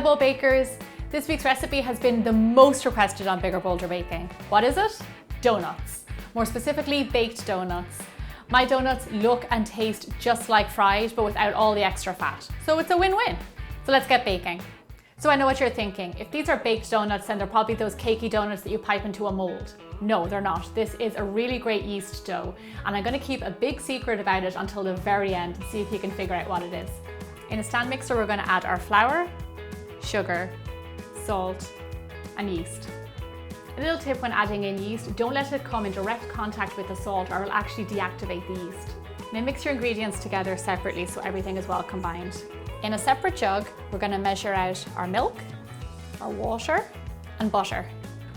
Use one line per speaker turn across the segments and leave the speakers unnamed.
Bowl bakers, this week's recipe has been the most requested on Bigger Bolder Baking. What is it? Donuts. More specifically, baked donuts. My donuts look and taste just like fried, but without all the extra fat. So it's a win-win. So let's get baking. So I know what you're thinking. If these are baked donuts, then they're probably those cakey donuts that you pipe into a mold. No, they're not. This is a really great yeast dough, and I'm gonna keep a big secret about it until the very end to see if you can figure out what it is. In a stand mixer, we're gonna add our flour, sugar, salt, and yeast. A little tip when adding in yeast, don't let it come in direct contact with the salt or it'll actually deactivate the yeast. Now mix your ingredients together separately so everything is well combined. In a separate jug, we're going to measure out our milk, our water, and butter.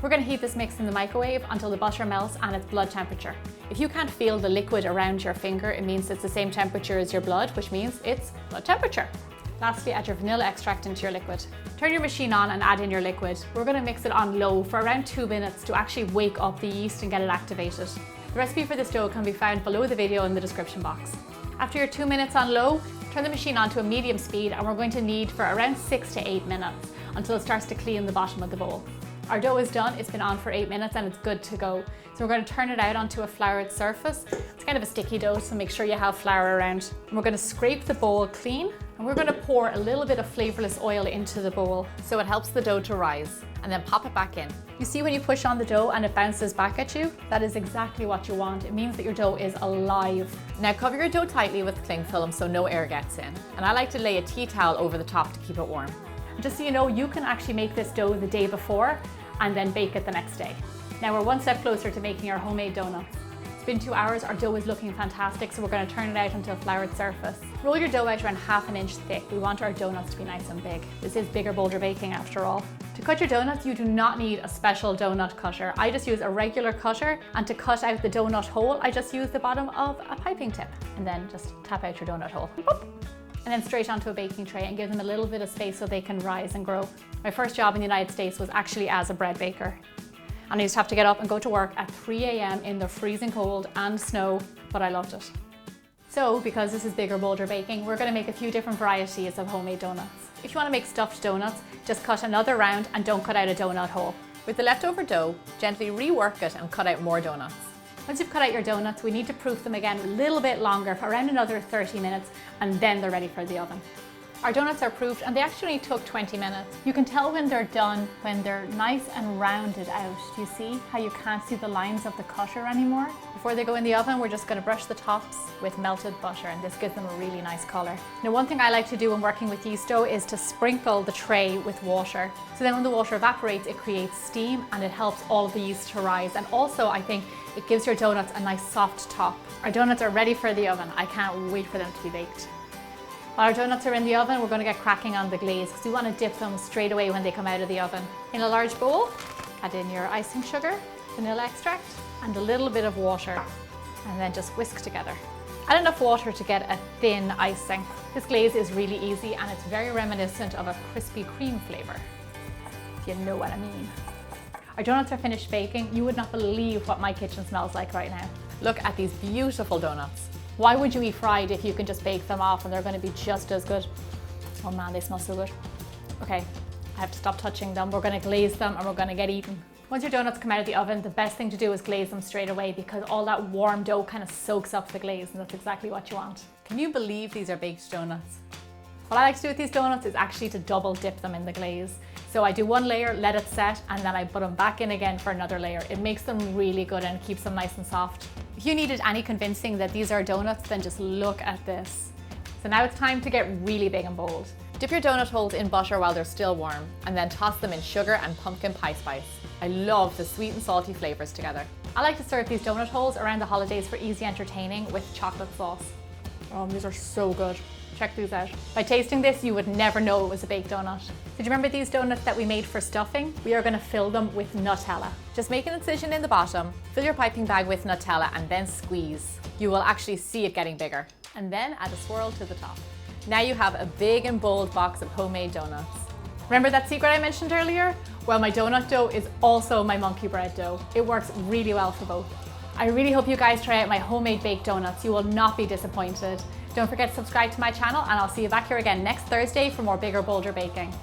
We're going to heat this mix in the microwave until the butter melts and it's blood temperature. If you can't feel the liquid around your finger, it means it's the same temperature as your blood, which means it's blood temperature. Lastly, add your vanilla extract into your liquid. Turn your machine on and add in your liquid. We're going to mix it on low for around 2 minutes to actually wake up the yeast and get it activated. The recipe for this dough can be found below the video in the description box. After your 2 minutes on low, turn the machine on to a medium speed and we're going to knead for around 6 to 8 minutes until it starts to clean the bottom of the bowl. Our dough is done, it's been on for 8 minutes and it's good to go. So we're going to turn it out onto a floured surface. It's kind of a sticky dough, so make sure you have flour around. And we're going to scrape the bowl clean and we're going to pour a little bit of flavorless oil into the bowl so it helps the dough to rise, and then pop it back in. You see when you push on the dough and it bounces back at you? That is exactly what you want. It means that your dough is alive. Now cover your dough tightly with cling film so no air gets in. And I like to lay a tea towel over the top to keep it warm. And just so you know, you can actually make this dough the day before and then bake it the next day. Now we're one step closer to making our homemade donuts. It's been 2 hours, our dough is looking fantastic, so we're going to turn it out onto a floured surface. Roll your dough out around ½ inch thick. We want our donuts to be nice and big. This is Bigger Bolder Baking after all. To cut your donuts, you do not need a special donut cutter. I just use a regular cutter, and to cut out the donut hole, I just use the bottom of a piping tip. And then just tap out your donut hole. Boop. And then straight onto a baking tray and give them a little bit of space so they can rise and grow. My first job in the United States was actually as a bread baker. And I used to have to get up and go to work at 3 a.m. in the freezing cold and snow, but I loved it. So, because this is Bigger Bolder Baking, we're going to make a few different varieties of homemade donuts. If you want to make stuffed donuts, just cut another round and don't cut out a donut hole. With the leftover dough, gently rework it and cut out more donuts. Once you've cut out your donuts, we need to proof them again a little bit longer for around another 30 minutes, and then they're ready for the oven. Our donuts are proofed and they actually took 20 minutes. You can tell when they're done when they're nice and rounded out. Do you see how you can't see the lines of the cutter anymore? Before they go in the oven, we're just going to brush the tops with melted butter, and this gives them a really nice color. Now, one thing I like to do when working with yeast dough is to sprinkle the tray with water. So then when the water evaporates, it creates steam and it helps all of the yeast to rise. And also, I think it gives your donuts a nice soft top. Our donuts are ready for the oven. I can't wait for them to be baked. While our donuts are in the oven, we're going to get cracking on the glaze because we want to dip them straight away when they come out of the oven. In a large bowl, add in your icing sugar, vanilla extract, and a little bit of water, and then just whisk together. Add enough water to get a thin icing. This glaze is really easy and it's very reminiscent of a Krispy Kreme flavor, if you know what I mean. Our donuts are finished baking. You would not believe what my kitchen smells like right now. Look at these beautiful donuts. Why would you eat fried if you can just bake them off and they're going to be just as good? Oh man, they smell so good. Okay, I have to stop touching them. We're going to glaze them and we're going to get eaten. Once your donuts come out of the oven, the best thing to do is glaze them straight away because all that warm dough kind of soaks up the glaze, and that's exactly what you want. Can you believe these are baked donuts? What I like to do with these donuts is actually to double dip them in the glaze. So I do one layer, let it set, and then I put them back in again for another layer. It makes them really good and keeps them nice and soft. If you needed any convincing that these are donuts, then just look at this. So now it's time to get really big and bold. Dip your donut holes in butter while they're still warm, and then toss them in sugar and pumpkin pie spice. I love the sweet and salty flavors together. I like to serve these donut holes around the holidays for easy entertaining with chocolate sauce. Oh, these are so good. Check these out. By tasting this, you would never know it was a baked donut. Did you remember these donuts that we made for stuffing? We are going to fill them with Nutella. Just make an incision in the bottom, fill your piping bag with Nutella, and then squeeze. You will actually see it getting bigger. And then add a swirl to the top. Now you have a big and bold box of homemade donuts. Remember that secret I mentioned earlier? Well, my donut dough is also my monkey bread dough. It works really well for both. I really hope you guys try out my homemade baked donuts. You will not be disappointed. Don't forget to subscribe to my channel, and I'll see you back here again next Thursday for more Bigger Bolder Baking.